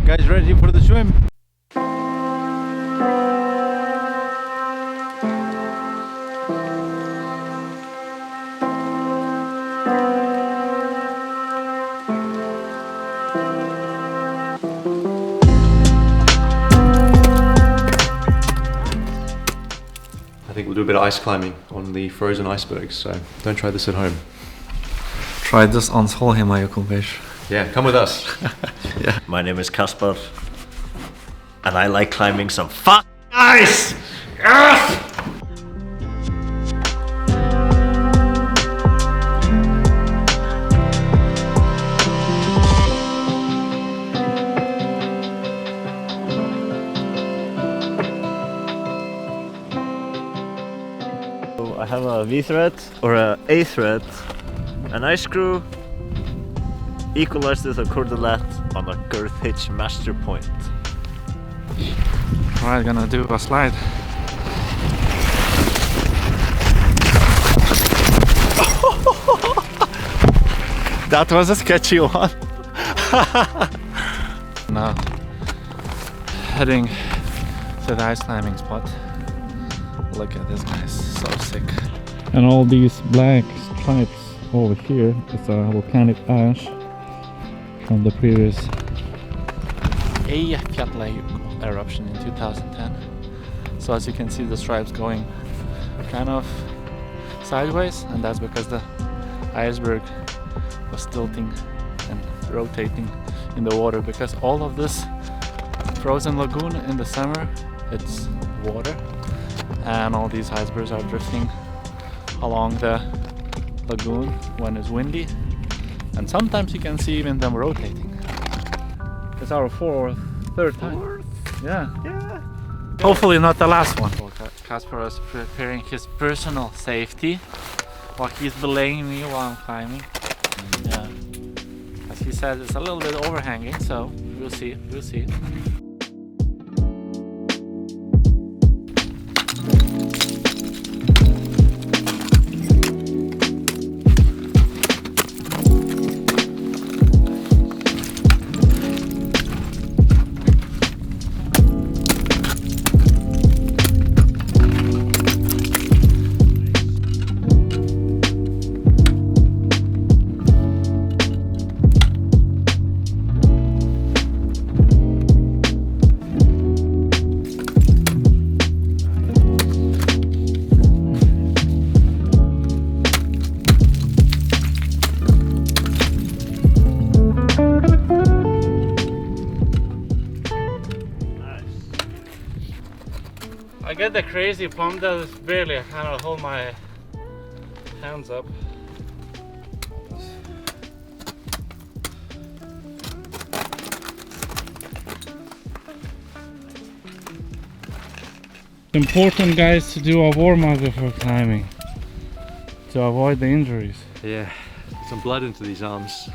Guys, ready for the swim? I think we'll do a bit of ice climbing on the frozen icebergs, so don't try this at home. Try this on Solheim, kumpels. Yeah, come with us. Yeah. My name is Kasper, and I like climbing some fucking ice! Yes! I have a V-thread or a A-thread, an ice screw, equalized with a cordelette on a girth hitch master point. Alright, gonna do a slide. That was a sketchy one. Now heading to the ice climbing spot. Look at this, guys, so sick. And all these black stripes over here is a volcanic ash from the previous Eyjafjallajökull eruption in 2010. So as you can see, the stripes going kind of sideways, and that's because the iceberg was tilting and rotating in the water, because all of this frozen lagoon in the summer, it's water, and all these icebergs are drifting along the lagoon when it's windy, and sometimes you can see even them rotating. It's our third time. Yeah. Hopefully not the last one. Kasper is preparing his personal safety while he's belaying me while I'm climbing. Yeah. As he said, it's a little bit overhanging, so we'll see. I get the crazy pump that is barely, I cannot hold my hands up. Important, guys, to do a warm-up before climbing to avoid the injuries. Yeah, some blood into these arms.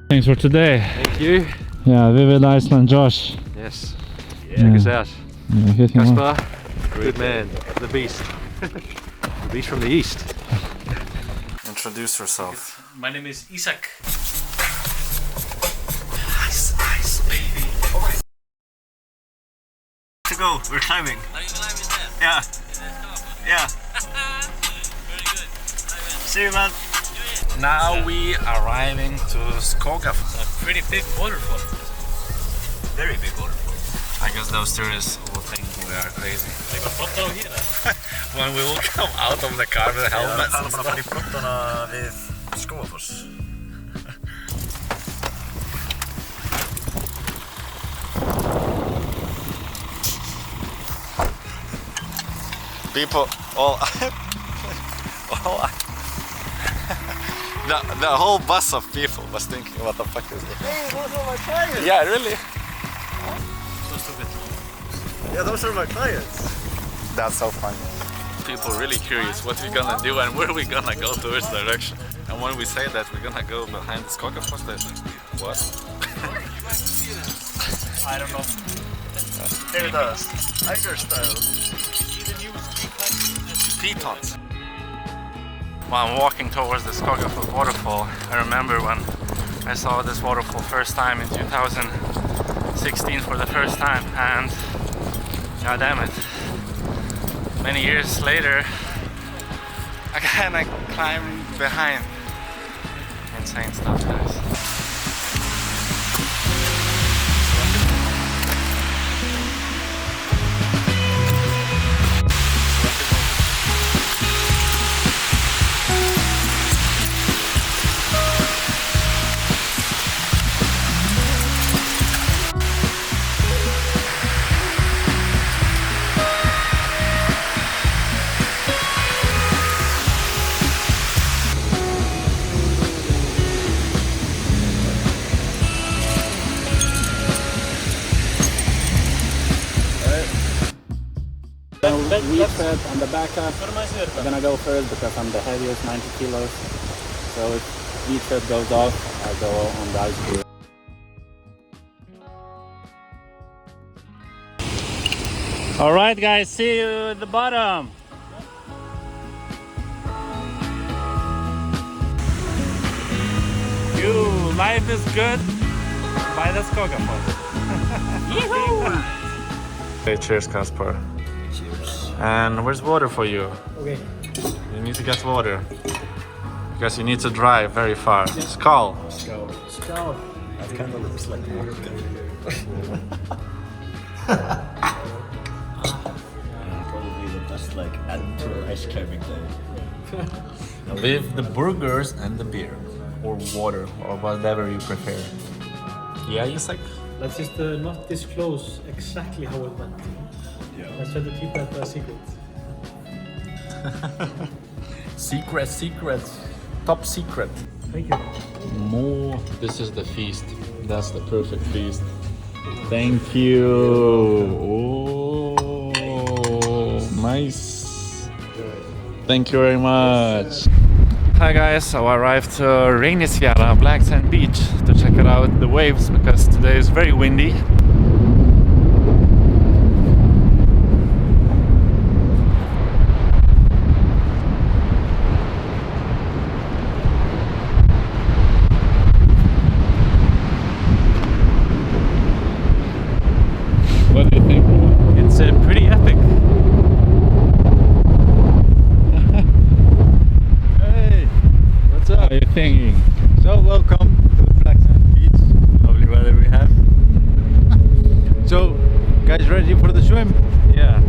Thanks for today. Thank you. Yeah, Vivid Iceland, Josh. Yes. Yeah. Check us out. Yeah, hit him up. Kasper, good man, the beast. The beast from the east. Introduce yourself. My name is Isak. Ice, baby. To go, we're climbing. Are you climbing there? Yeah, In Skogafoss? yeah. Very good. See you, man. Now we arriving to Skogafoss. A pretty big waterfall. Very big waterfall. I guess those tourists will think we are crazy. Take a photo here. When we will come out of the car with helmets and bara stuff. fara í flottana við Skogafoss. People all The whole bus of people was thinking, what the fuck is this? Hey, those are my clients! Yeah, really? Yeah, those are my clients. That's so funny. People really curious what we're gonna do and where we're gonna go towards direction. And when we say that we're gonna go behind the Skogafoss, they think, what? I don't know. Here it is. Tiger style. Pitons. While I'm walking towards the Skogafoss waterfall, I remember when I saw this waterfall first time in 2016 for the first time, and god damn it, many years later I kinda climbed behind. Insane stuff, guys. Wheat tread on the back half. I'm gonna go first because I'm the heaviest, 90 kilos. So if wheat tread goes off, I go on the Iceberg. Alright guys, see you at the bottom. Life is good by the Skogafoss. Hey, cheers, Kasper. Cheers. And where's water for you? Okay. You need to get water. Because you need to drive very far. Skull. Go. That kind of looks like vodka. Probably the best like add to an ice climbing day. With the burgers and the beer. Or water, or whatever you prefer. Yeah, Isak? Let's just not disclose exactly how it went. Yeah. Let's try to keep that a secret. Secret. Top secret. Thank you. More. This is the feast. That's the perfect feast. Thank you. Oh, nice. Thank you very much. Hi guys, so I arrived to Rainisjärva Black Sand Beach to check it out the waves because today is very windy. What do you think? It's pretty epic. Hey, what's up? How are you thinking? So welcome to Black Sand Beach. Lovely weather we have. So, guys ready for the swim? Yeah.